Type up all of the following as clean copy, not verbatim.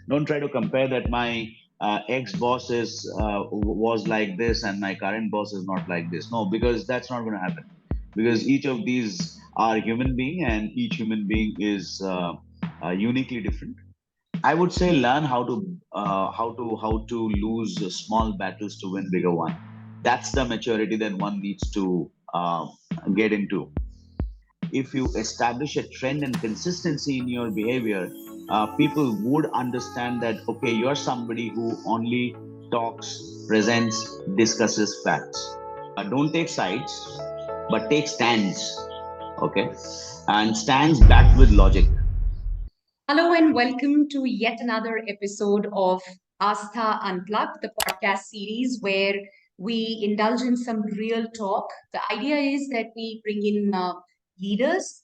Don't try to compare that my ex-boss was like this and my current boss is not like this. No, because that's not going to happen. Because each of these are human being, and each human being is uniquely different. I would say learn how to lose small battles to win bigger one. That's the maturity that one needs to get into. If you establish a trend and consistency in your behavior, people would understand that okay, you're somebody who only talks, presents, discusses facts. Don't take sides, but take stands. Okay, and stands backed with logic. Hello and welcome to yet another episode of Aastha Unplugged, the podcast series where we indulge in some real talk. The idea is that we bring in leaders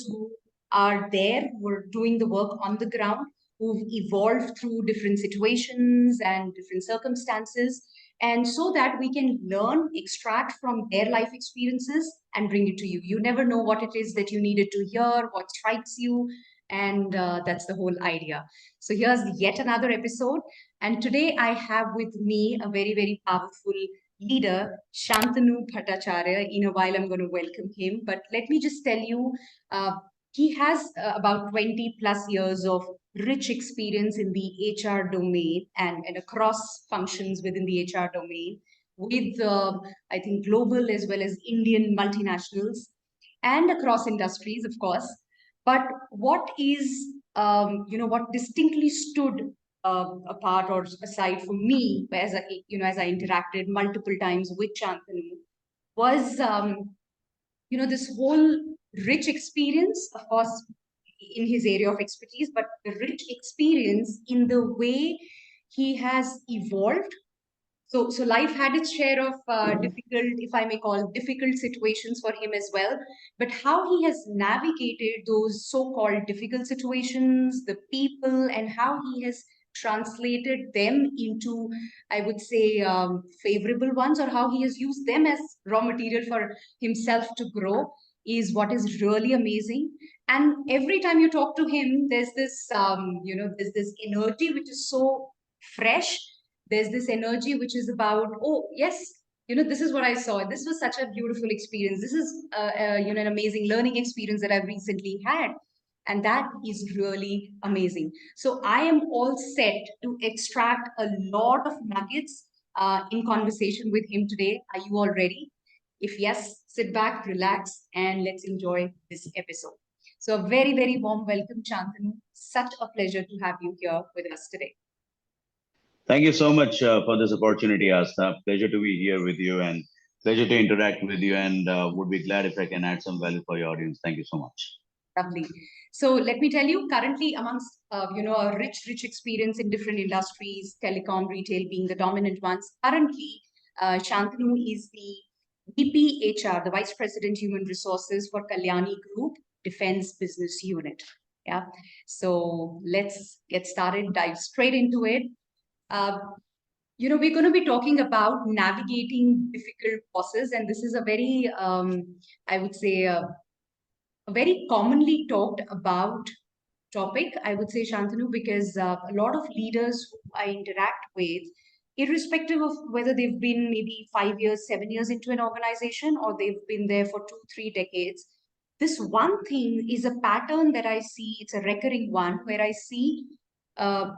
who are there, who are doing the work on the ground, who've evolved through different situations and different circumstances, and so that we can learn, extract from their life experiences and bring it to you. You never know what it is that you needed to hear, what strikes you, and that's the whole idea. So here's yet another episode. And today I have with me a very, very powerful leader, Shantanu Bhattacharya. In a while, I'm going to welcome him. But let me just tell you, uh, he has about 20 plus years of rich experience in the HR domain and across functions within the HR domain with, I think, global as well as Indian multinationals and across industries, of course. But what is, what distinctly stood apart or aside for me, as I interacted multiple times with Shantanu, was, this whole rich experience, of course, in his area of expertise, but the rich experience in the way he has evolved. So life had its share of difficult, if I may call, difficult situations for him as well. But how he has navigated those so-called difficult situations, the people, and how he has translated them into, I would say, favorable ones, or how he has used them as raw material for himself to grow, is what is really amazing. And every time you talk to him, there's this energy which is so fresh. There's this energy which is about, oh yes, this is what I saw, this was such a beautiful experience, this is an amazing learning experience that I've recently had, and that is really amazing. So I am all set to extract a lot of nuggets in conversation with him today. Are you all ready? If yes, sit back, relax, and let's enjoy this episode. So a very, very warm welcome, Shantanu. Such a pleasure to have you here with us today. Thank you so much for this opportunity, Asta. Pleasure to be here with you and pleasure to interact with you, and would be glad if I can add some value for your audience. Thank you so much. Lovely. So let me tell you, currently amongst a rich experience in different industries, telecom, retail being the dominant ones. Currently, Shantanu is the VP HR, the Vice President Human Resources for Kalyani Group Defense Business Unit. Yeah. So let's get started. Dive straight into it. Uh, we're going to be talking about navigating difficult bosses, and this is a very, I would say, a very commonly talked about topic, I would say, Shantanu, because a lot of leaders who I interact with, irrespective of whether they've been maybe 5 years, 7 years into an organization, or they've been there for 2, 3 decades, this one thing is a pattern that I see. It's a recurring one where I see uh,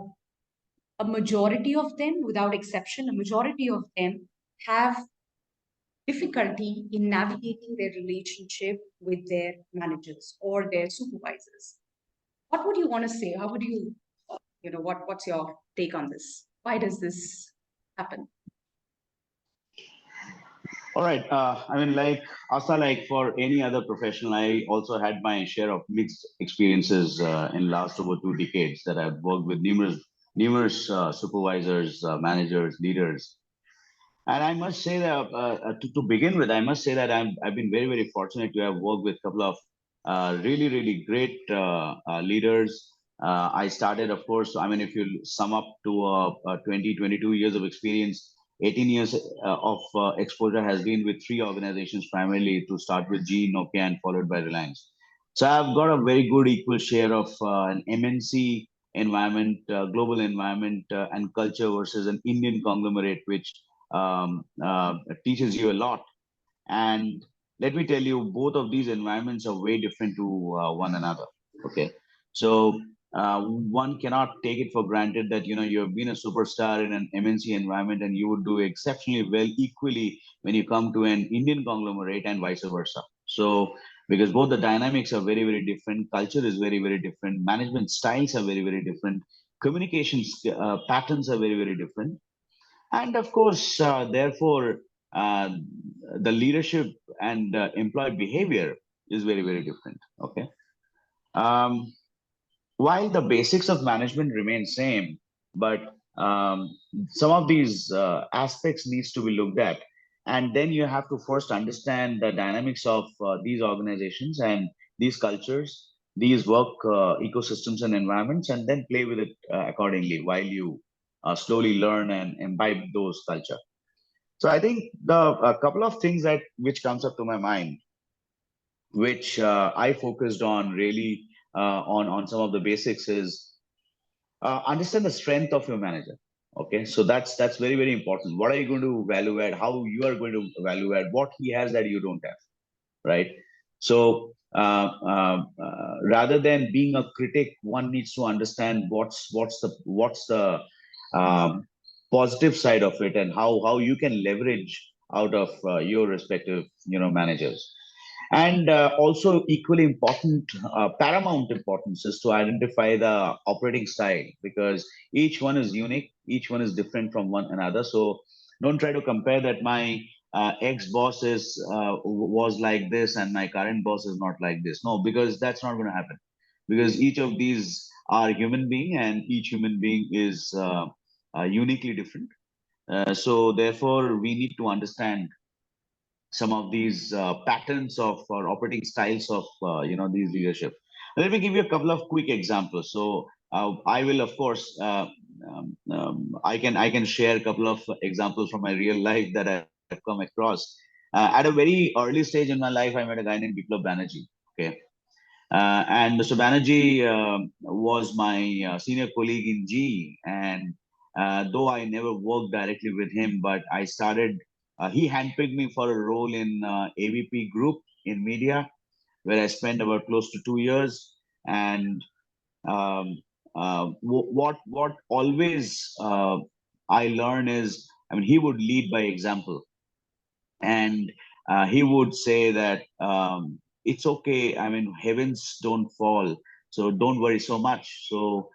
a majority of them, without exception, a majority of them have difficulty in navigating their relationship with their managers or their supervisors. What would you want to say? How would you, what's your take on this? Why does this happen? All right. I mean, like Asa, like for any other professional, I also had my share of mixed experiences in last over 2 decades that I've worked with numerous supervisors, managers, leaders. And I must say that to begin with, I must say that I've been very, very fortunate to have worked with a couple of really, really great leaders. I started, of course, I mean, if you sum up to 20, 22 years of experience, 18 years of exposure has been with three organizations, primarily to start with GE, Nokia, and followed by Reliance. So I've got a very good equal share of an MNC environment, global environment and culture versus an Indian conglomerate, which teaches you a lot. And let me tell you, both of these environments are way different to one another. Okay, so one cannot take it for granted that you have been a superstar in an MNC environment and you would do exceptionally well equally when you come to an Indian conglomerate and vice versa. So because both the dynamics are very very different, culture is very very different, management styles are very very different, communications patterns are very very different, and of course, therefore, uh, the leadership and employee behavior is very, very different. Okay. Um, while the basics of management remain same, but some of these aspects needs to be looked at, and then you have to first understand the dynamics of these organizations and these cultures, these work ecosystems and environments, and then play with it accordingly while you slowly learn and imbibe those culture. So I think the a couple of things that which comes up to my mind, which I focused on really on some of the basics, is understand the strength of your manager. Okay, so that's very very important. What are you going to value add? How you are going to value add? What he has that you don't have, right? So rather than being a critic, one needs to understand what's the um, positive side of it, and how you can leverage out of your respective managers. And also equally important, paramount importance is to identify the operating style, because each one is unique, each one is different from one another. So don't try to compare that my ex-boss was like this and my current boss is not like this. No, because that's not going to happen. Because each of these are human being, and each human being is uniquely different. So therefore, we need to understand some of these patterns of or operating styles of these leadership. Let me give you a couple of quick examples. So I will, of course, I can share a couple of examples from my real life that I've come across. At a very early stage in my life, I met a guy named Biplab Banerjee. Okay, and Mr. Banerjee was my senior colleague in GE, and though I never worked directly with him, but I started. He handpicked me for a role in ABP Group in media, where I spent about close to 2 years. And um, what always I learn is, I mean, he would lead by example, and he would say that it's okay. I mean, heavens don't fall, so don't worry so much. So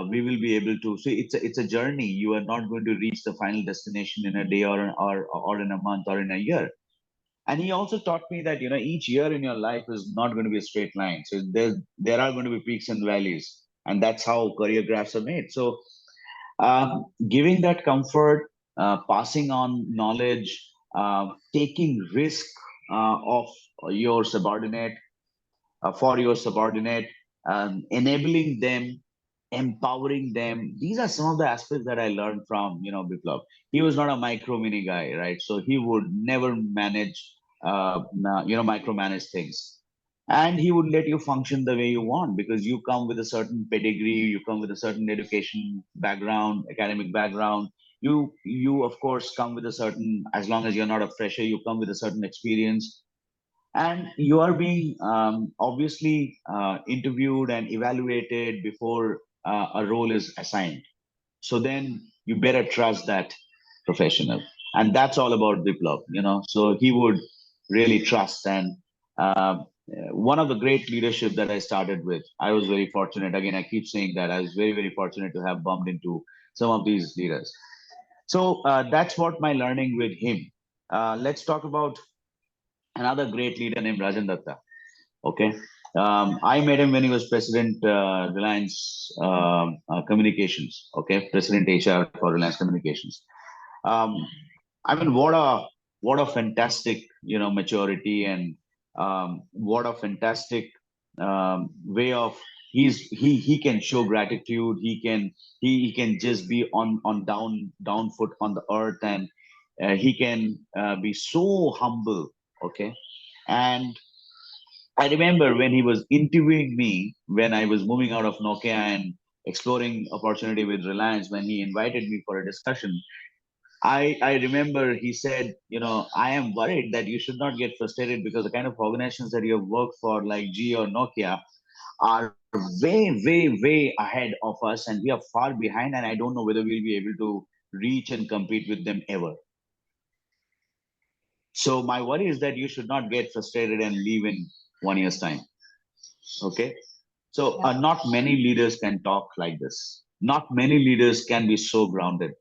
we will be able to see. It's a journey. You are not going to reach the final destination in a day or in a month or in a year. And he also taught me that each year in your life is not going to be a straight line. So there are going to be peaks and valleys, and that's how career graphs are made. So giving that comfort, passing on knowledge, taking risk of your subordinate for your subordinate, enabling them, empowering them. These are some of the aspects that I learned from Biplab. He was not a micro mini guy, right? So he would never micromanage things, and he would let you function the way you want, because you come with a certain pedigree, you come with a certain education background, academic background. You of course come with a certain, as long as you're not a fresher, you come with a certain experience, and you are being obviously interviewed and evaluated before a role is assigned. So then you better trust that professional, and that's all about Biplab. So he would really trust. And uh, one of the great leadership that I started with, I was very fortunate. Again, I keep saying that I was very very fortunate to have bumped into some of these leaders. So that's what my learning with him. Let's talk about another great leader named Rajan Datta. Okay. I met him when he was president, Reliance Communications. Okay, president HR for Reliance Communications. Um, I mean, what a fantastic maturity, and what a fantastic way of, he can show gratitude. He can just be on down foot on the earth, and he can be so humble. Okay, and I remember when he was interviewing me when I was moving out of Nokia, and exploring opportunity with Reliance, when he invited me for a discussion, I remember he said, I am worried that you should not get frustrated because the kind of organizations that you have worked for, like G or Nokia, are way ahead of us, and we are far behind, and I don't know whether we'll be able to reach and compete with them ever. So my worry is that you should not get frustrated and leave in 1 year's time. Okay. So Yeah. not many leaders can talk like this. Not many leaders can be so grounded.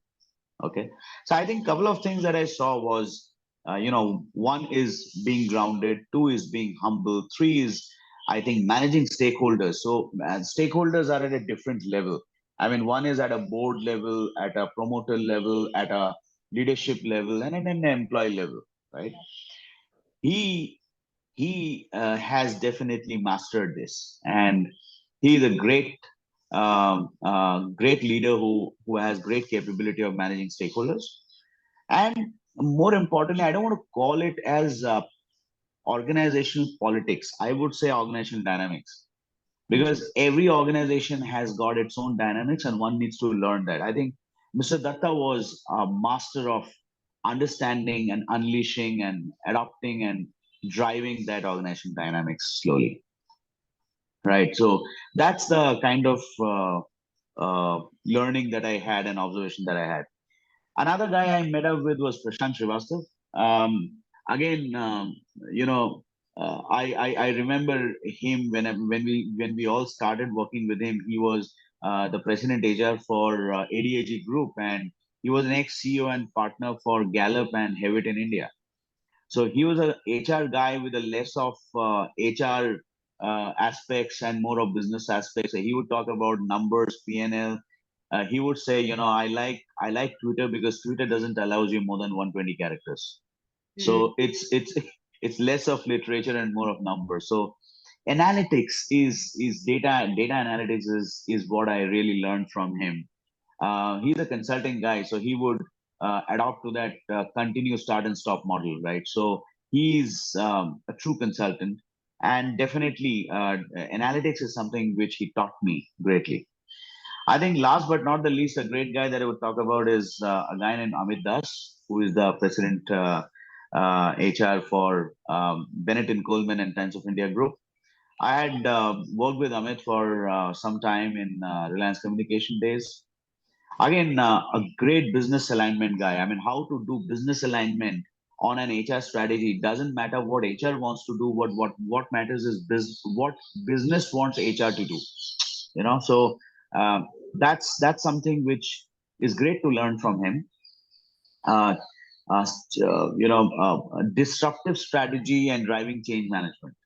Okay. So I think a couple of things that I saw was, one is being grounded, two is being humble, three is, I think, managing stakeholders. So stakeholders are at a different level. I mean, one is at a board level, at a promoter level, at a leadership level, and at an employee level, right? He he has definitely mastered this, and he is a great leader who has great capability of managing stakeholders. And more importantly, I don't want to call it as organizational politics. I would say organizational dynamics, because every organization has got its own dynamics, and one needs to learn that. I think Mr. Datta was a master of understanding and unleashing and adopting and driving that organization dynamics slowly, right? So that's the kind of learning that I had and observation that I had. Another guy I met up with was Prashant Srivastav. Again, I remember him when we all started working with him. He was the president HR for ADAG Group, and he was an ex CEO and partner for Gallup and Hewitt in India. So he was a HR guy with a less of HR aspects and more of business aspects. So he would talk about numbers, P&L. He would say, I like Twitter because Twitter doesn't allow you more than 120 characters. Mm. So it's it's less of literature and more of numbers. So analytics is data analytics is what I really learned from him. He's a consulting guy, so he would adopt to that continuous start and stop model, right? So he's a true consultant, and definitely analytics is something which he taught me greatly. I think last but not the least, a great guy that I would talk about is a guy named Amit Das, who is the president HR for Bennett and Coleman and Times of India Group. I had worked with Amit for some time in Reliance Communication days. Again, a great business alignment guy. I mean, how to do business alignment on an HR strategy doesn't matter what HR wants to do. What matters is what business wants HR to do. So that's something which is great to learn from him. Uh, disruptive strategy and driving change management.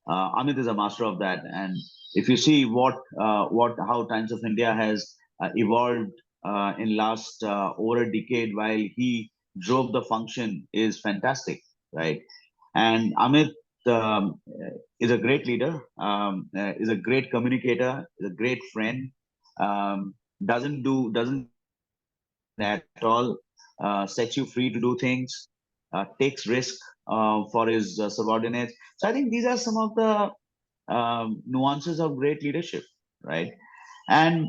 Amit is a master of that. And if you see how Times of India has evolved in last over a decade, while he drove the function, is fantastic, right? And Amit is a great leader, is a great communicator, is a great friend. Doesn't get involved in anything at all. Sets you free to do things. Takes risk for his subordinates. So I think these are some of the nuances of great leadership, right? And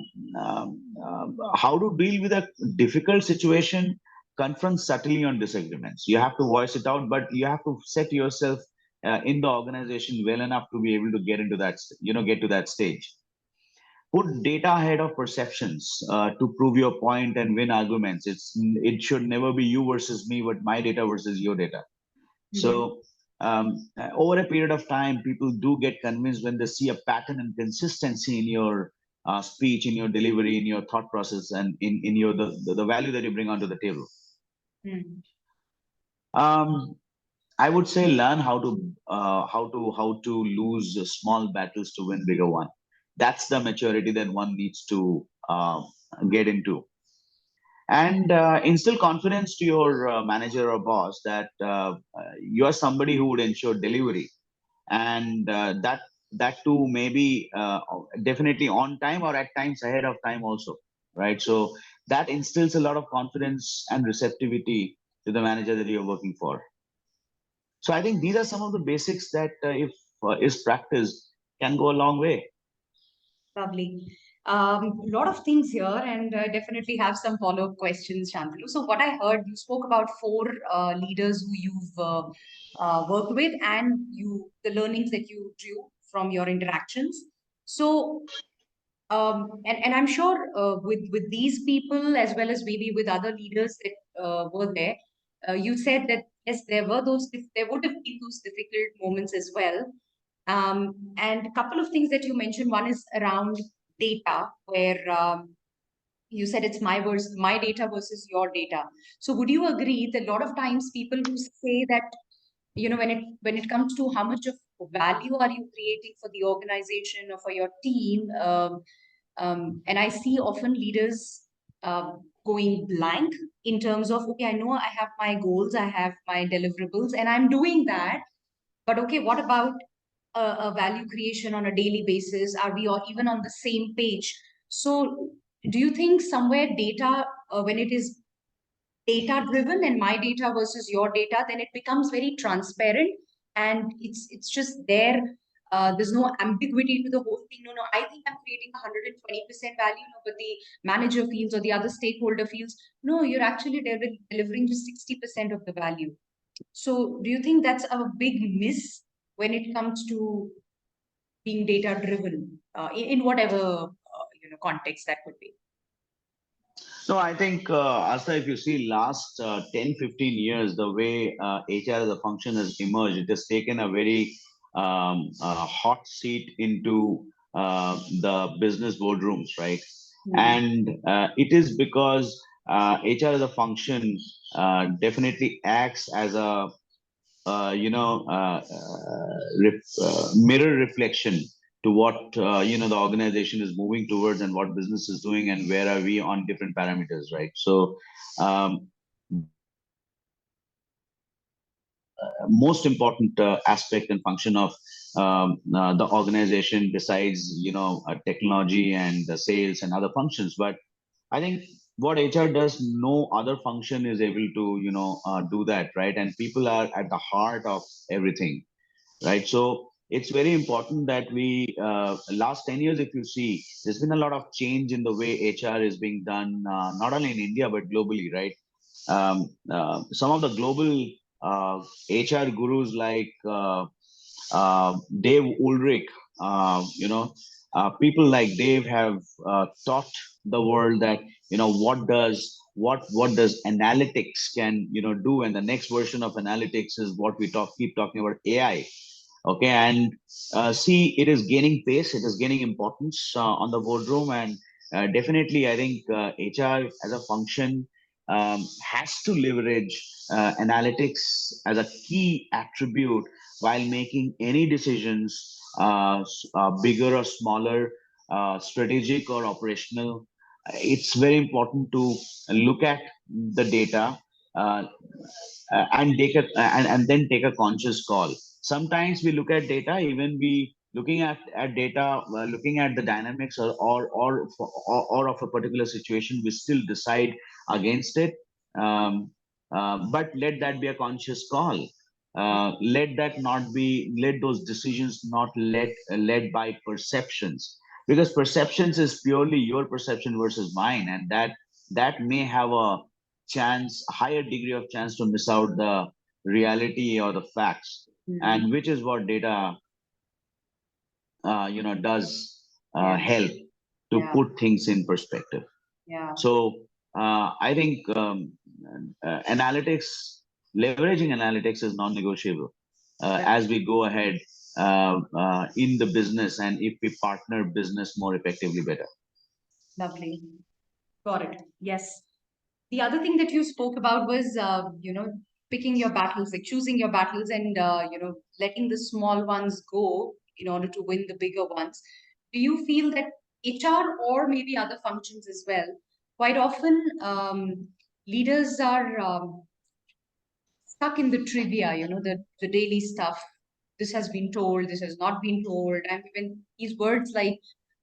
how to deal with a difficult situation, confront subtly on disagreements. You have to voice it out, but you have to set yourself in the organization well enough to be able to get into that, get to that stage. Put data ahead of perceptions to prove your point and win arguments. It should never be you versus me, but my data versus your data. Mhm. So over a period of time, people do get convinced when they see a pattern and consistency in your speech, in your delivery, in your thought process, and in your the value that you bring onto the table. Mm. Um, I would say learn how to lose small battles to win bigger one. That's the maturity that one needs to get into, and instill confidence to your manager or boss that you are somebody who would ensure delivery, and that too maybe definitely on time or at times ahead of time also, right? So that instills a lot of confidence and receptivity to the manager that you're working for. So I think these are some of the basics that if is practiced can go a long way. Lovely. A lot of things here, and definitely have some follow-up questions, Shantanu. So, what I heard, you spoke about four leaders who you've worked with, and the learnings that you drew from your interactions. So, and I'm sure with these people as well as maybe with other leaders that were there, you said that yes, there would have been those difficult moments as well. And a couple of things that you mentioned. One is around data, where you said it's my data versus your data. So would you agree that a lot of times people who say that, when it comes to how much of value are you creating for the organization or for your team, and I see often leaders going blank in terms of, okay, I know I have my goals, I have my deliverables, and I'm doing that. But okay, what about a value creation on a daily basis? Are we all even on the same page? So, do you think somewhere data, when it is data driven and my data versus your data, then it becomes very transparent and it's just there. There's no ambiguity to the whole thing. No, no, I think I'm creating 120% value, no, but the manager feels or the other stakeholder feels, no, you're actually delivering just 60% of the value. So do you think that's a big miss when it comes to being data driven, in whatever context that could be? No, I think, Asta, if you see last 10, 15 years, the way HR as a function has emerged, it has taken a very hot seat into the business boardrooms, right? And it is because HR as a function definitely acts as a mirror reflection to what the organization is moving towards and what business is doing and where are we on different parameters, right? So most important aspect and function of the organization besides technology and the sales and other functions. But I think what HR does, no other function is able to do that, right? And people are at the heart of everything, right? So it's very important that we last 10 years, if you see, there's been a lot of change in the way HR is being done, not only in India but globally, right? Some of the global HR gurus like Dave Ulrich, people like Dave have taught the world that what does analytics can do, and the next version of analytics is what we keep talking about, AI. Okay, and see, it is gaining pace, it is gaining importance on the boardroom, and definitely, I think HR as a function has to leverage analytics as a key attribute while making any decisions, bigger or smaller, strategic or operational. It's very important to look at the data, uh, and and then take a conscious call. Sometimes we look at data, even we looking at data, looking at the dynamics or of a particular situation, we still decide against it. But let that be a conscious call. Let those decisions not led by perceptions, because perceptions is purely your perception versus mine, and that may have a higher degree of chance to miss out the reality or the facts, and which is what data does help to put things in perspective. So I think leveraging analytics is non-negotiable as we go ahead in the business, and if we partner business more effectively better. Lovely. Got it. Yes. The other thing that you spoke about was, picking your battles, like choosing your battles and, letting the small ones go in order to win the bigger ones. Do you feel that HR or maybe other functions as well, quite often leaders are stuck in the trivia, the daily stuff. This has been told, this has not been told. And even these words like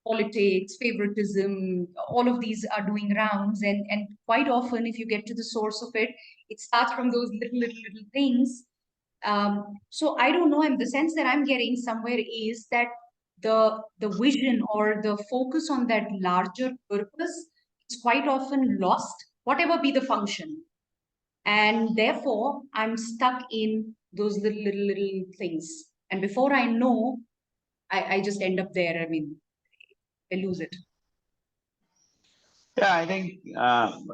politics, favoritism, all of these are doing rounds. And quite often, if you get to the source of it, it starts from those little things. So I don't know. And the sense that I'm getting somewhere is that the vision or the focus on that larger purpose is quite often lost, whatever be the function. And therefore, I'm stuck in those little things. And before I know, I just end up there. I mean, I lose it. Yeah, I think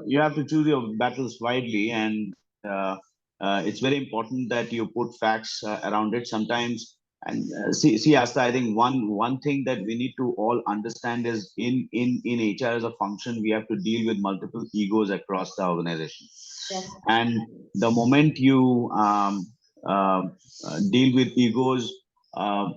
you have to choose your battles widely, and it's very important that you put facts around it. Sometimes, and see, Asta, I think one thing that we need to all understand is in HR as a function, we have to deal with multiple egos across the organization, Yes. and the moment you uh, deal with egos. Uh,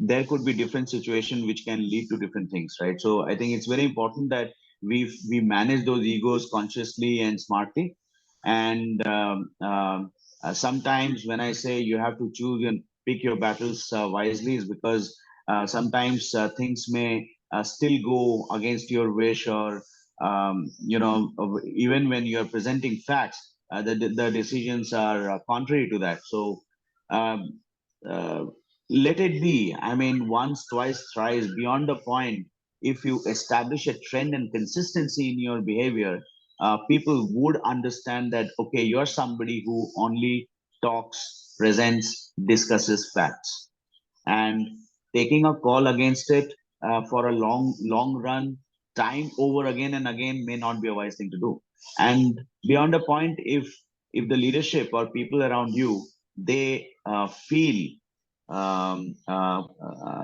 there could be different situation which can lead to different things, right? So I think it's very important that we manage those egos consciously and smartly. And sometimes when I say you have to choose and pick your battles wisely, is because sometimes things may still go against your wish, or even when you are presenting facts, the decisions are contrary to that. So um, uh, let it be. I mean, once, twice, thrice, beyond the point. If you establish a trend and consistency in your behavior, people would understand that, okay, you're somebody who only talks, presents, discusses facts, and taking a call against it for a long run, time over again and again, may not be a wise thing to do. And beyond a point, if the leadership or people around you, they feel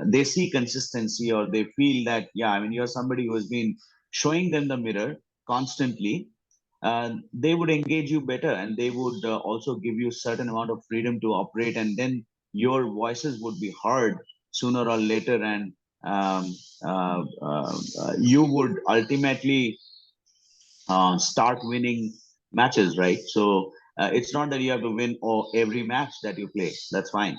they see consistency, or they feel that, yeah, I mean, you're somebody who has been showing them the mirror constantly, they would engage you better, and they would also give you certain amount of freedom to operate, and then your voices would be heard sooner or later, and um, you would ultimately start winning matches, right? So it's not that you have to win or every match that you play. That's fine.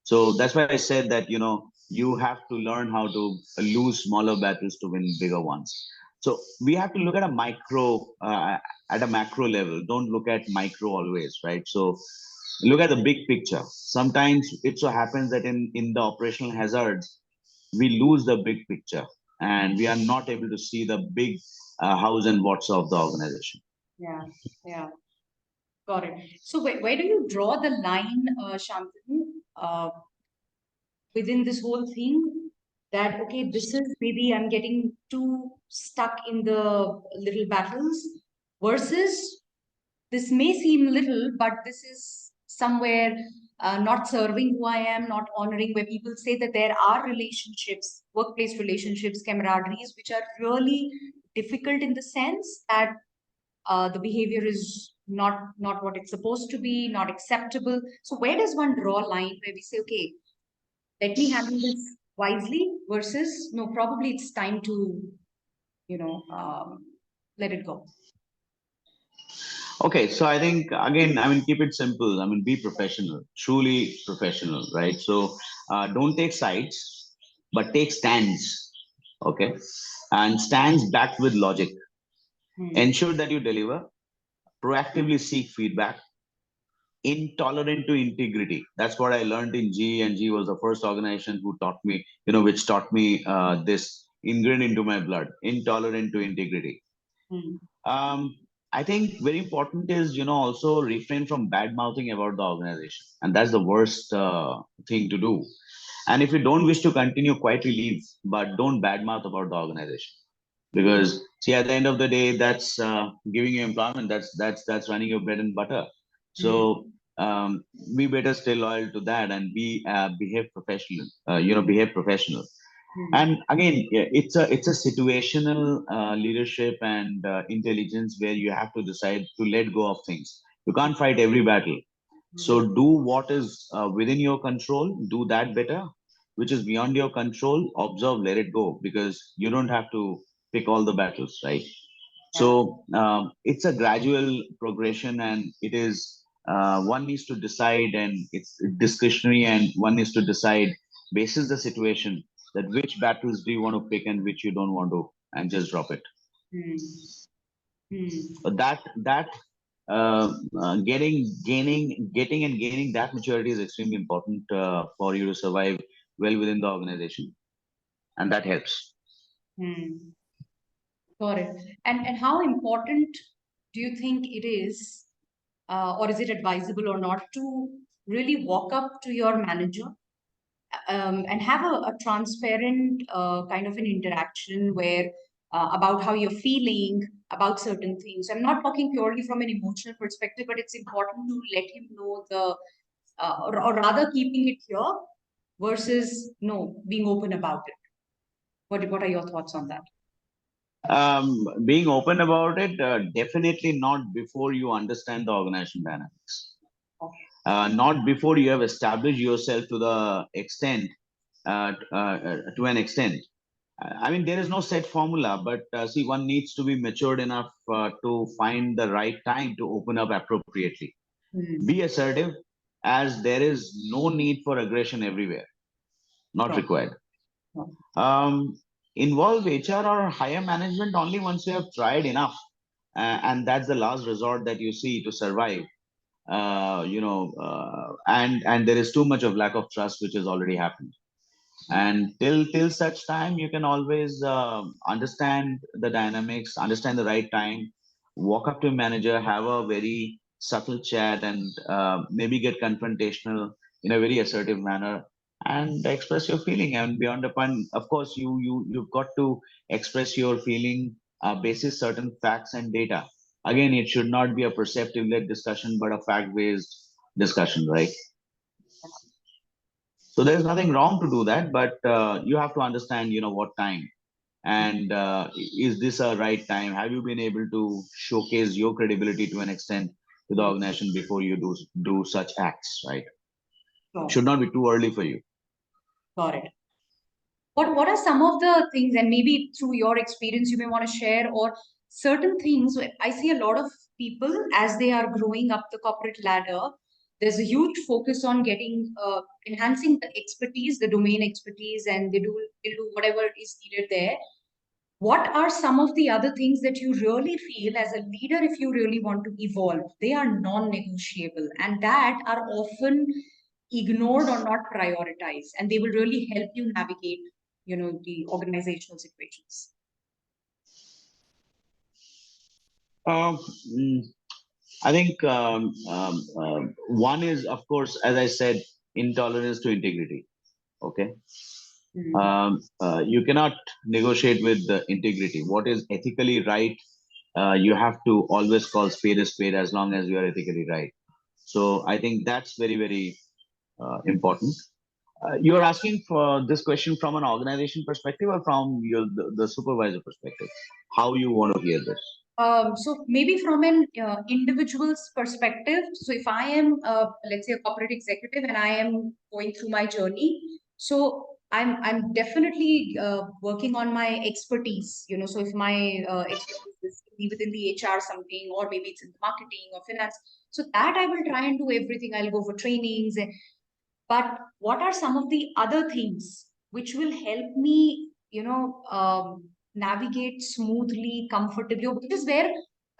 So that's why I said that, you have to learn how to lose smaller battles to win bigger ones. So we have to look at a micro, at a macro level. Don't look at micro always, right? So look at the big picture. Sometimes it so happens that in the operational hazards, we lose the big picture, and we are not able to see the big hows and whats of the organization. Yeah, yeah, got it. So where do you draw the line, Shantanu, within this whole thing that, okay, this is maybe I'm getting too stuck in the little battles versus this may seem little, but this is somewhere not serving who I am, not honoring, where people say that there are relationships, workplace relationships, camaraderies, which are really difficult in the sense that the behavior is not what it's supposed to be, not acceptable. So where does one draw a line where we say, okay, let me handle this wisely versus no, probably it's time to, you know, let it go. Okay, so I think, again, I mean, keep it simple. I mean, be professional, truly professional, right? So don't take sides, but take stands. Okay, and stands backed with logic. Hmm. Ensure that you deliver. Proactively seek feedback. Intolerant to integrity. That's what I learned in G, and G was the first organization who taught me, which taught me this ingrained into my blood. Intolerant to integrity. Hmm. Um, I think very important is, also refrain from bad mouthing about the organization, and that's the worst thing to do. And if you don't wish to continue, quietly leave, but don't badmouth about the organization, Hmm. because see, at the end of the day, that's giving you employment. That's running your bread and butter. Hmm. So we better stay loyal to that, and be behave professional. Behave professional. Hmm. And again, yeah, it's a situational leadership and intelligence, where you have to decide to let go of things. You can't fight every battle. So Hmm. do what is within your control, do that better. Which is beyond your control, observe, let it go, because you don't have to pick all the battles, right? Yeah. So it's a gradual progression, and it is one needs to decide, and it's discretionary, and one needs to decide basis the situation, that which battles do you want to pick and which you don't want to, and just drop it. Hmm. Hmm. But that getting and gaining that maturity is extremely important for you to survive well within the organization. and that helps. Hmm. Got it. And how important do you think it is, or is it advisable or not, to really walk up to your manager and have a transparent kind of an interaction where about how you're feeling about certain things. I'm not talking purely from an emotional perspective, but it's important to let him know the, or rather keeping it here versus no being open about it. What are your thoughts on that? Being open about it, definitely not before you understand the organization dynamics. Okay. Not before you have established yourself to the extent, to an extent. I mean, there is no set formula, but see, one needs to be matured enough to find the right time to open up appropriately. Hmm. Be assertive, as there is no need for aggression everywhere, not Sure. required. Sure. Um, Involve HR or higher management only once you have tried enough, and that's the last resort that you see to survive. And there is too much of lack of trust which has already happened. And till such time, you can always understand the dynamics, understand the right time, walk up to a manager, have a very subtle chat, and maybe get confrontational in a very assertive manner, and express your feeling. And beyond the point, of course, you've got to express your feeling basis certain facts and data. Again, it should not be a perceptive led discussion but a fact based discussion, right? So there's nothing wrong to do that, but you have to understand, what time, and is this a right time? Have you been able to showcase your credibility to an extent to the organization before you do such acts, right? Sure. Should not be too early for you. Got it. What are some of the things, and maybe through your experience, you may want to share, or certain things where I see a lot of people as they are growing up the corporate ladder, there's a huge focus on getting enhancing the expertise, the domain expertise, and they do whatever is needed there. What are some of the other things that you really feel as a leader, if you really want to evolve, they are non-negotiable and that are often ignored or not prioritized, and they will really help you navigate, the organizational situations? Um, mm, I think one is, of course, as I said, intolerance to integrity. Okay. Mm. You cannot negotiate with the integrity. What is ethically right, you have to always call spade a spade as long as you are ethically right. So I think that's very, very important. You're asking for this question from an organization perspective or from the supervisor perspective? How you want to hear this? So maybe from an individual's perspective. So if I am, let's say, a corporate executive and I am going through my journey, so I'm definitely working on my expertise. So if my expertise is within the HR something, or maybe it's in the marketing or finance, so that I will try and do everything. I'll go for trainings. But what are some of the other things which will help me, navigate smoothly, comfortably? Or because where,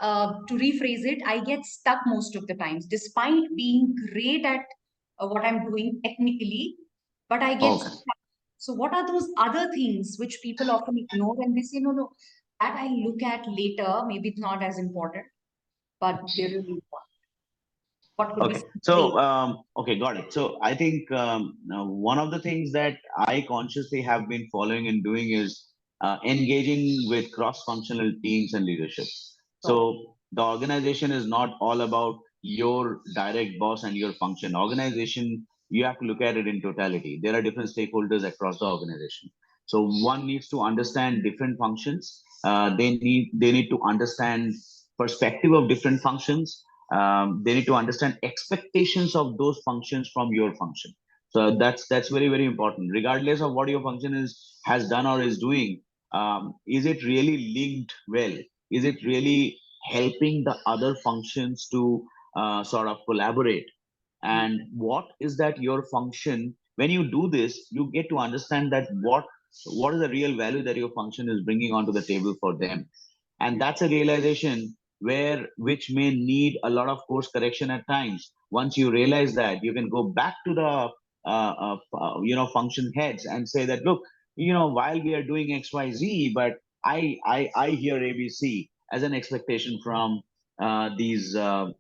to rephrase it, I get stuck most of the times, despite being great at what I'm doing technically, but I get Okay. stuck. So, what are those other things which people often ignore and they say, no, no, that I look at later, maybe it's not as important, but they're really important. What could be Okay. some ways? So, okay, got it. So, I think now one of the things that I consciously have been following and doing is engaging with cross-functional teams and leadership. So, So, the organization is not all about your direct boss and your function. Organization, you have to look at it in totality. There are different stakeholders across the organization. So, one needs to understand different functions. They need to understand perspective of different functions. They need to understand expectations of those functions from your function. So that's very, very important, regardless of what your function is has done or is doing. Is it really linked well? Is it really helping the other functions to sort of collaborate? And what is that your function? When you do this, you get to understand that what is the real value that your function is bringing onto the table for them. And that's a realization where which may need a lot of course correction at times. Once you realize that, you can go back to the function heads and say that, look, while we are doing XYZ, but I hear ABC as an expectation from these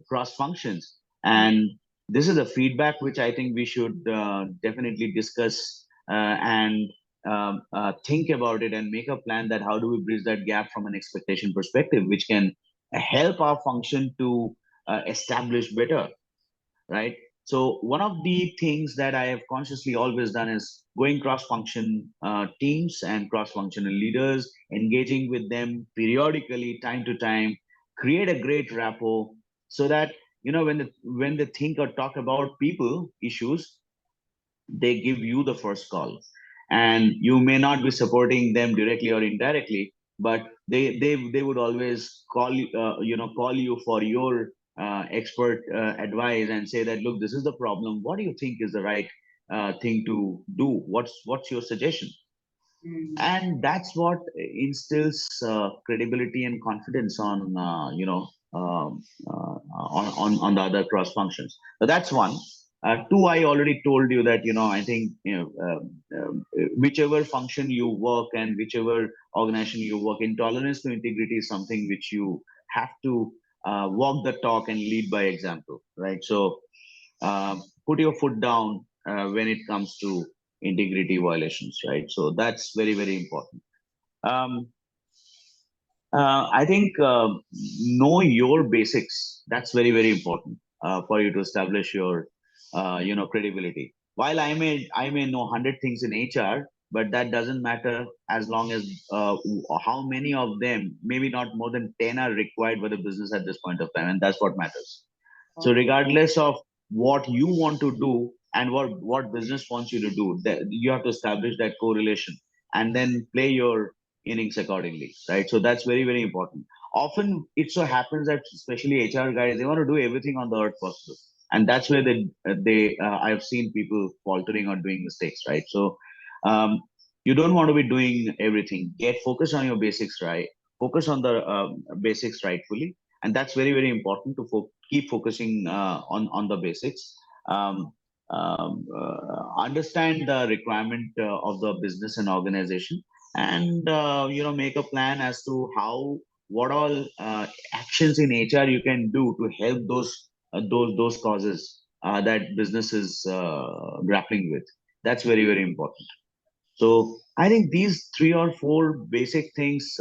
cross functions. And this is a feedback which I think we should definitely discuss and think about it and make a plan that how do we bridge that gap from an expectation perspective, which can help our function to establish better, right? So one of the things that I have consciously always done is going cross-function teams and cross-functional leaders, engaging with them periodically, time to time, create a great rapport, so that when they think or talk about people issues, they give you the first call, and you may not be supporting them directly or indirectly, but they would always call you, call you for your expert advice and say that, look, this is the problem, what do you think is the right thing to do, what's your suggestion? And that's what instills credibility and confidence on on the other cross functions. So that's one. Two, I already told you that I think whichever function you work and whichever organization you work in, tolerance to integrity is something which you have to walk the talk and lead by example, right? So put your foot down when it comes to integrity violations, right? So that's very, very important. Um, I think know your basics. That's very, very important for you to establish your, credibility. While I may know 100 things in HR, but that doesn't matter as long as how many of them, maybe not more than 10, are required by the business at this point of time, and that's what matters. So regardless of what you want to do and what business wants you to do, that you have to establish that correlation and then play your innings accordingly, right? So that's very, very important. Often it so happens that especially HR guys, they want to do everything on the earth possible, and that's where they I've seen people faltering or doing mistakes, right? So um, you don't want to be doing everything. Get focus on your basics, right? Focus on the basics rightfully, and that's very, very important to keep focusing on the basics. um, Understand the requirement of the business and organization, and make a plan as to how what all actions in HR you can do to help those causes that business is grappling with. That's very, very important. So I think these three or four basic things,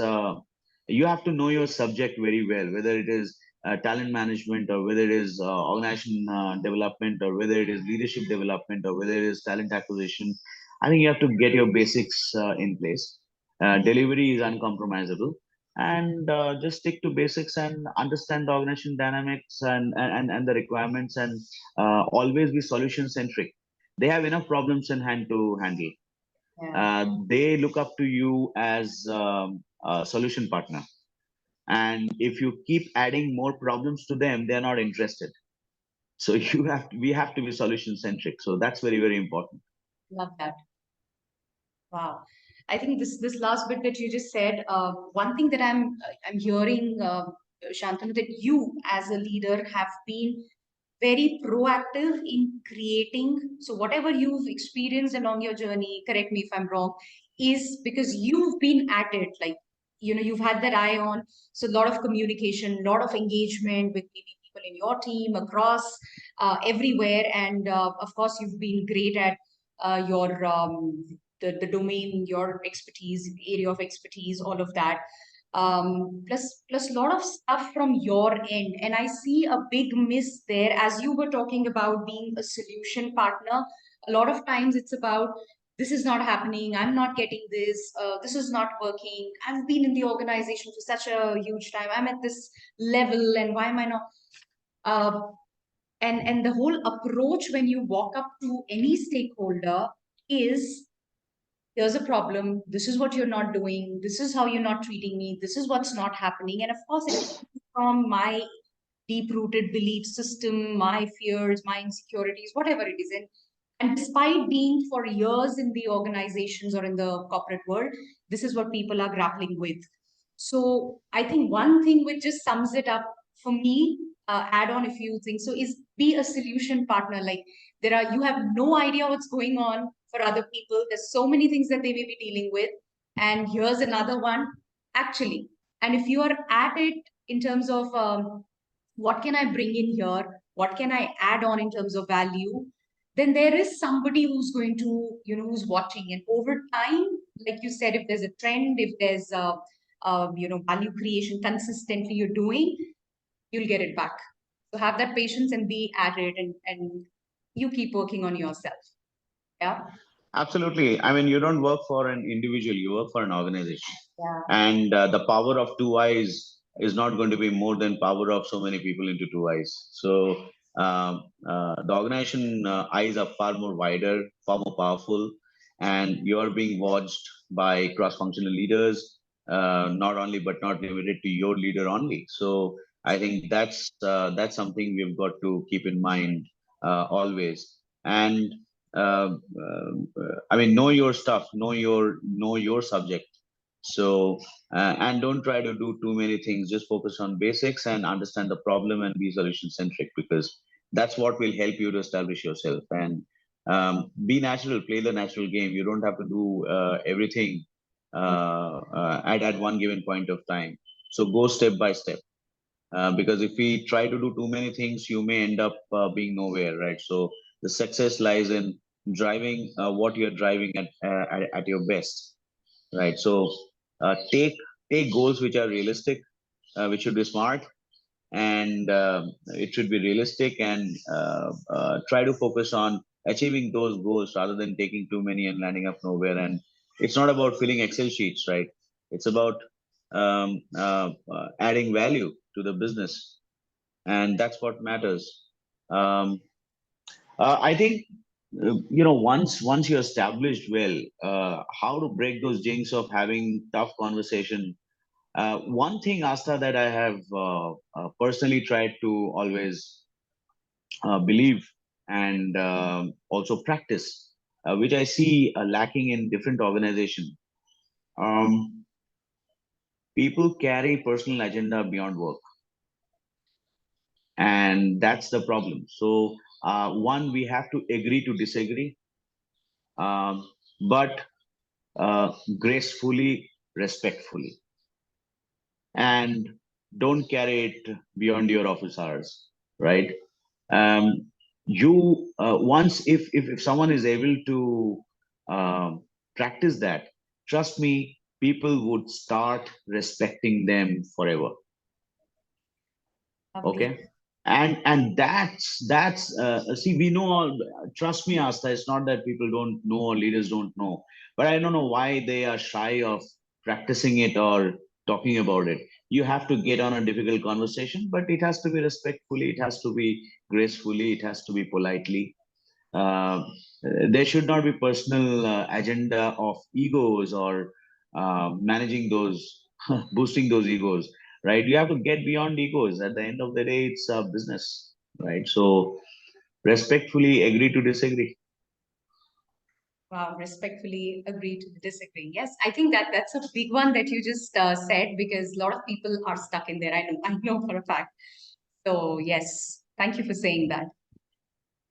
you have to know your subject very well, whether it is talent management, or whether it is organization development, or whether it is leadership development, or whether it is talent acquisition. I think you have to get your basics in place. Delivery is uncompromisable, and just stick to basics and understand the organization dynamics and the requirements, and always be solution centric. They have enough problems in hand to handle. They look up to you as a solution partner. And if you keep adding more problems to them, they're not interested. So we have to be solution centric. So that's very, very important. Love that. Wow. I think this last bit that you just said, one thing that I'm hearing, Shantanu, that you as a leader have been very proactive in creating. So whatever you've experienced along your journey, correct me if I'm wrong, is because you've been at it. Like, you've had that eye on. So a lot of communication, a lot of engagement with maybe people in your team across everywhere, and of course you've been great at your the domain, your expertise, area of expertise, all of that. Plus a lot of stuff from your end. And I see a big miss there, as you were talking about being a solution partner. A lot of times it's about, this is not happening, I'm not getting this, this is not working, I've been in the organization for such a huge time, I'm at this level, and why am I not? Uh, and the whole approach when you walk up to any stakeholder is, here's a problem, this is what you're not doing, this is how you're not treating me, this is what's not happening. And of course it comes from my deep rooted belief system, my fears, my insecurities, whatever it is. And despite being for years in the organizations or in the corporate world, this is what people are grappling with. So I think one thing which just sums it up for me, add on a few things. So is be a solution partner. Like, you have no idea what's going on. for other people. There's so many things that they may be dealing with. And here's another one, actually. And if you are at it in terms of what can I bring in here? What can I add on in terms of value? Then there is somebody who's going to, who's watching. And over time, like you said, if there's a trend, if there's value creation consistently you're doing, you'll get it back. So have that patience and be at it, and you keep working on yourself. Yeah. Absolutely. I mean, you don't work for an individual, you work for an organization. Yeah. And the power of two eyes is not going to be more than power of so many people into two eyes. So the organization eyes are far more wider, far more powerful, and you're being watched by cross-functional leaders, not only but not limited to your leader only. So I think that's something we've got to keep in mind always. And I mean, know your stuff, know your subject. So and don't try to do too many things. Just focus on basics and understand the problem and be solution centric, because that's what will help you to establish yourself. And be natural, play the natural game. You don't have to do everything at one given point of time. So go step by step. Because if we try to do too many things, you may end up being nowhere, right? So the success lies in driving what you're driving at your best, right? So take goals which are realistic, which should be smart, and it should be realistic, and try to focus on achieving those goals rather than taking too many and landing up nowhere. And it's not about filling Excel sheets, right? It's about adding value to the business, and that's what matters. Um, I think once you're established well, how to break those jinx of having tough conversation. One thing, Asta, that I have personally tried to always believe and also practice, which I see lacking in different organizations. Um, People carry personal agenda beyond work, and that's the problem. So, one, we have to agree to disagree, um, but gracefully, respectfully, and don't carry it beyond your office hours, right? You once if someone is able to practice that, trust me, people would start respecting them forever. Lovely. Okay. And that's see, we know all. Trust me, Asta, it's not that people don't know or leaders don't know, but I don't know why they are shy of practicing it or talking about it. You have to get on a difficult conversation, but it has to be respectfully, it has to be gracefully, it has to be politely. uh, there should not be personal agenda of egos or managing those, boosting those egos, right? You have to get beyond egos. At the end of the day, it's a business, right? So respectfully agree to disagree. Wow, respectfully agree to disagree. Yes, I think that that's a big one that you just said, because a lot of people are stuck in there. I know for a fact. So yes, thank you for saying that.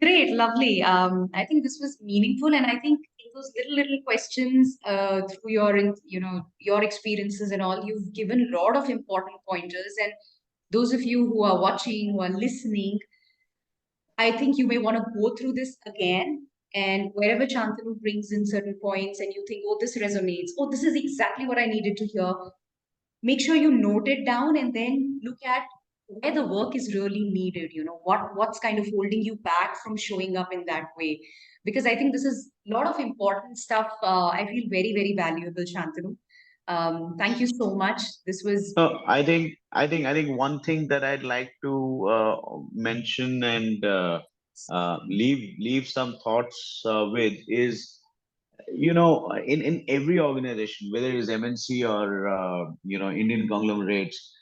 Great, lovely. I think this was meaningful, and I think in those little questions through your your experiences and all, you've given a lot of important pointers. And those of you who are watching, who are listening, I think you may want to go through this again. And wherever Shantanu brings in certain points, and you think, oh, this resonates, oh, this is exactly what I needed to hear, make sure you note it down and then look at where the work is really needed. What's kind of holding you back from showing up in that way, because I think this is a lot of important stuff. I feel very, very valuable, Shantanu. Thank you so much. This was I think one thing that I'd like to mention and leave some thoughts with is, in every organization, whether it is MNC or Indian conglomerates,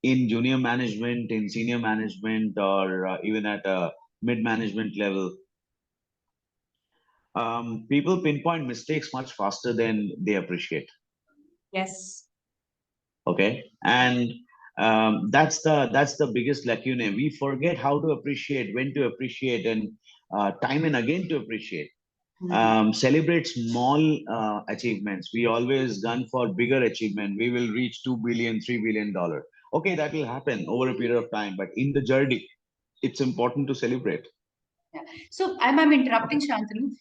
in junior management, in senior management, or even at a mid management level, people pinpoint mistakes much faster than they appreciate. yes. Okay, and that's the biggest lacuna. We forget how to appreciate, when to appreciate, and time and again to appreciate. celebrate small achievements. We always gun for bigger achievement. We will reach 2 billion, $3 billion. Okay, that will happen over a period of time, but in the journey, it's important to celebrate. Yeah. So I'm interrupting Shantanu.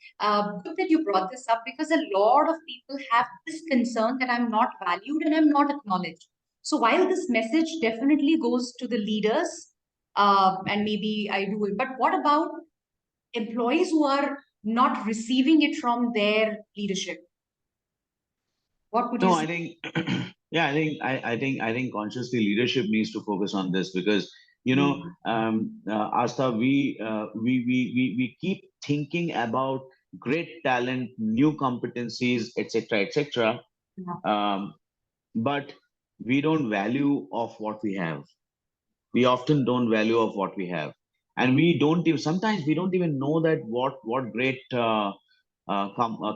Good that you brought this up because a lot of people have this concern that I'm not valued and I'm not acknowledged. So while this message definitely goes to the leaders, and maybe I do it, but what about employees who are not receiving it from their leadership? What would you No, say? I think, yeah, I think consciously leadership needs to focus on this because Asta, we keep thinking about great talent, new competencies, etc., etc. Yeah. But we don't value of what we have. We often don't value of what we have, and we don't even sometimes we don't even know that what great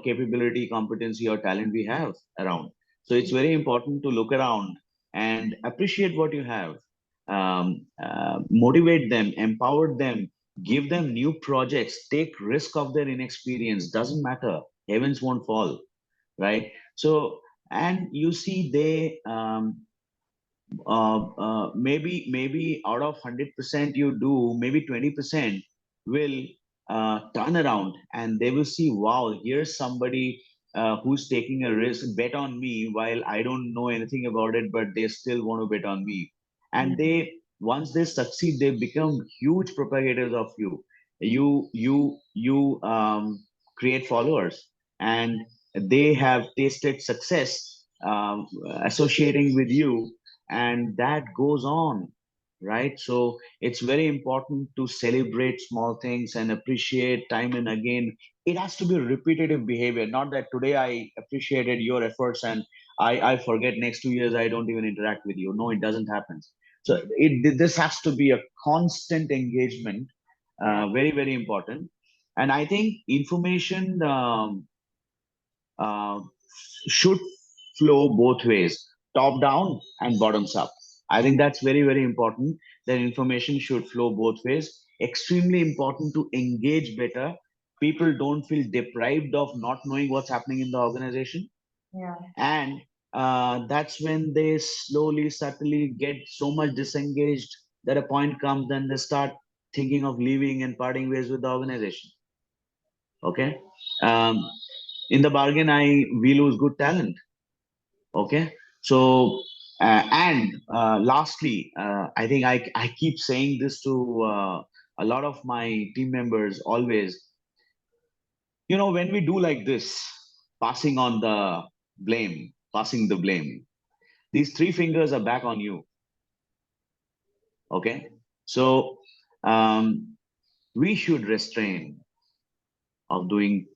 capability, competency, or talent we have around. So it's very important to look around and appreciate what you have, motivate them, empower them, give them new projects, take risk of their inexperience. Doesn't matter, heavens won't fall, right? So, and you see they maybe out of 100% you do, maybe 20% will turn around and they will see, wow, here's somebody who's taking a risk, bet on me while I don't know anything about it, but they still want to bet on me. And they, once they succeed, they become huge propagators of you. You create followers, and they have tasted success associating with you, and that goes on, right? So it's very important to celebrate small things and appreciate time and again. It has to be repetitive behavior, not that today I appreciated your efforts and I forget next 2 years I don't even interact with you. No, it doesn't happen. So this has to be a constant engagement, very very important. And I think information uh, should flow both ways, top down and bottoms up. I think that's very, very important that information should flow both ways. Extremely important to engage better. People don't feel deprived of not knowing what's happening in the organization. Yeah. And that's when they slowly, subtly get so much disengaged that a point comes, then they start thinking of leaving and parting ways with the organization. Okay. Um, in the bargain, we lose good talent. Okay. So and lastly, I think I keep saying this to a lot of my team members always. When we do like this, passing on the passing the blame, these three fingers are back on you. Okay. So we should refrain from doing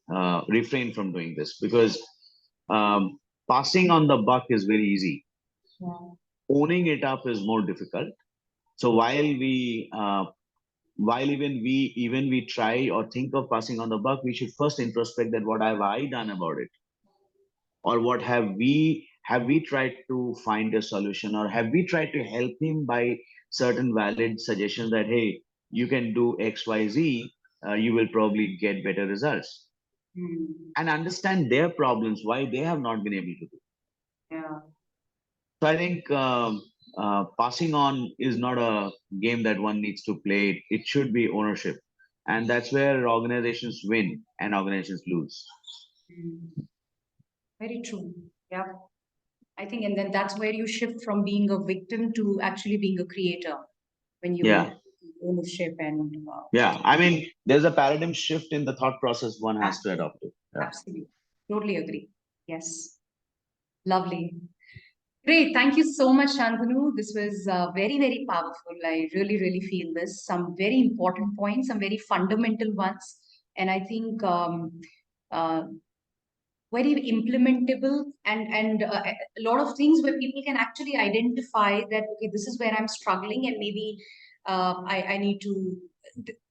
this, because passing on the buck is very easy. Yeah. Owning it up is more difficult. So while even we try or think of passing on the buck, we should first introspect that what have I done about it, or what have we tried to find a solution, or have we tried to help him by certain valid suggestions that, hey, you can do XYZ, you will probably get better results, and understand their problems, why they have not been able to do. Yeah. So I think passing on is not a game that one needs to play. It should be ownership, and that's where organizations win and organizations lose. Very true. Yeah. I think, and then that's where you shift from being a victim to actually being a creator when you Yeah, ownership and yeah. I mean, there's a paradigm shift in the thought process one has to absolutely, adopt it. Yeah, absolutely, totally agree. Yes, lovely. Great. Thank you so much, Shantanu. This was very, very powerful. I really, really feel this. Some very important points, some very fundamental ones. And I think uh, very implementable, and a lot of things where people can actually identify that, okay, this is where I'm struggling, and maybe I need to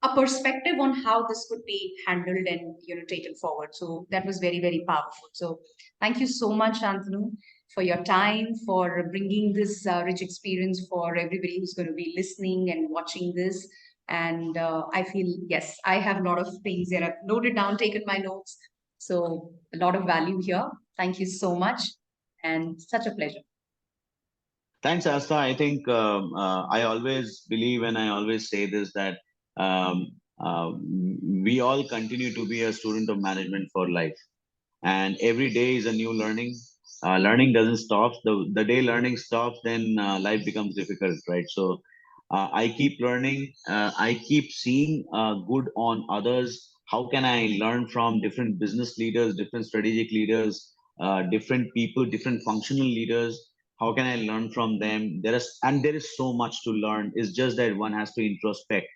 a perspective on how this could be handled and taken forward. So that was very, very powerful. So thank you so much, Shantanu, for your time, for bringing this rich experience for everybody who's going to be listening and watching this. And I feel, yes, I have a lot of things that I've noted down, taken my notes. So a lot of value here. Thank you so much. And such a pleasure. Thanks, Asta. I think I always believe and I always say this that um, uh, we all continue to be a student of management for life, and every day is a new learning. Learning doesn't stop. The day learning stops, then life becomes difficult, right? So I keep learning. I keep seeing good on others. How can I learn from different business leaders, different strategic leaders, different people, different functional leaders? How can I learn from them? There is so much to learn. It's just that one has to introspect.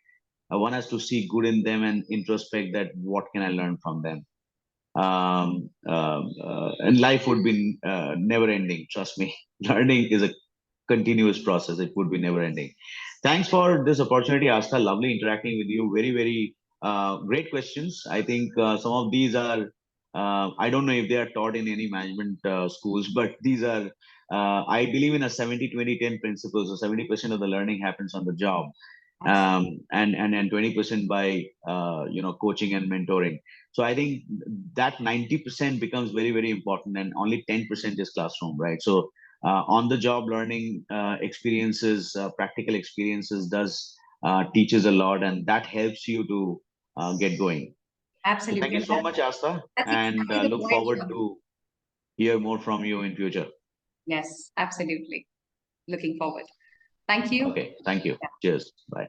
One has to see good in them and introspect that what can I learn from them. And life would be never ending. Trust me, learning is a continuous process. It would be never ending. Thanks for this opportunity, Astha. Lovely interacting with you. Very, very great questions. I think some of these are, I don't know if they are taught in any management schools, but these are, I believe in a 70-20-10 principle. So 70% of the learning happens on the job, and 20% by coaching and mentoring. So I think that 90% becomes very, very important, and only 10% is classroom, right? So on the job learning experiences, practical experiences does teaches a lot, and that helps you to get going. So thank Absolutely. you And so much, Asta, that's and exactly the look point forward here. to hear more from you in future. Yes, absolutely. Looking forward. Thank you. Okay, thank you. Cheers. Bye.